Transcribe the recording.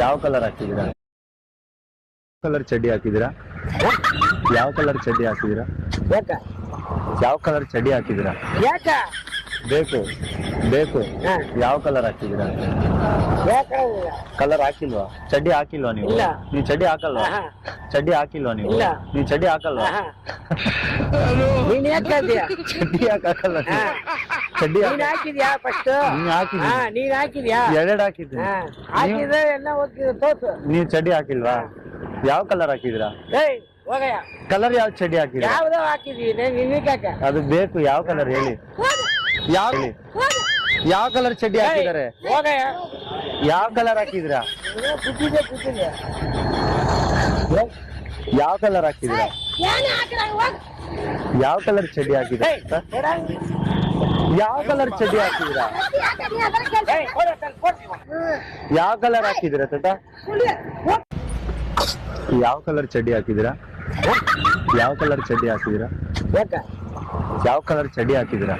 ಯಾವ ಕಲರ್ ಹಾಕಿದ್ದೀರಾ? ಕಲರ್ ಚಡ್ಡಿ ಹಾಕಿದ್ದೀರಾ? ಯಾವ ಕಲರ್ ಚಡ್ಡಿ ಹಾಕಿದ್ದೀರಾ? ಯಾವ ಕಲರ್ ಚಡ್ಡಿ ಹಾಕಿದ್ದೀರಾ? ಬೇಕು ಬೇಕು ಯಾವ ಕಲರ್ ಹಾಕಿದ್ದೀರಾ? ಕಲರ್ ಹಾಕಿಲ್ವಾ? ಚಡ್ಡಿ ಹಾಕಿಲ್ವಾ ನೀವು? ನೀವು ಚಡ್ಡಿ ಹಾಕಲ್ವಾ? ಚಡ್ಡಿ ಹಾಕಿಲ್ವಾ ನೀವು? ನೀವು ಚಡ್ಡಿ ಹಾಕಲ್ವಾ? ಚಡ್ಡಿ ಹಾಕಲ್ಲ. ಚಡ್ಡಿ ಹಾಕಿದ್ಯಾ? ಫಸ್ಟ್ ನೀನ್ ಹಾಕಿದ್ಯಾ? ಎರಡೆರಡು ಹಾಕಿದ್ದೀನಿ. ನೀವು ಚಡ್ಡಿ ಹಾಕಿಲ್ವಾ? ಯಾವ ಕಲರ್ ಹಾಕಿದಿರಾ? ಕಲರ್ ಯಾವ ಚಡ್ಡಿ ಹಾಕಿದ್ರಾ? ಅದು ಬೇಕು. ಯಾವ ಕಲರ್ ಹೇಳಿ? ಯಾವ ಕಲರ್ ಚಡ್ಡಿ ಹಾಕಿದ್ದಾರೆ? ಯಾವ ಕಲರ್ ಹಾಕಿದ್ರಾ? ಯಾವ ಕಲರ್ ಹಾಕಿದ್ರಾ? ಯಾವ ಕಲರ್ ಚಡ್ಡಿ ಹಾಕಿದ್ರ? ಯಾವ ಕಲರ್ ಚಡ್ಡಿ ಹಾಕಿದ್ರಾ? ಯಾವ ಕಲರ್ ಹಾಕಿದಿರಾ ತಾತ? ಯಾವ ಕಲರ್ ಚಡ್ಡಿ ಹಾಕಿದಿರಾ? ಯಾವ ಕಲರ್ ಚಡ್ಡಿ ಹಾಕಿದಿರಾ? ಯಾವ ಕಲರ್ ಚಡ್ಡಿ ಹಾಕಿದಿರಾ?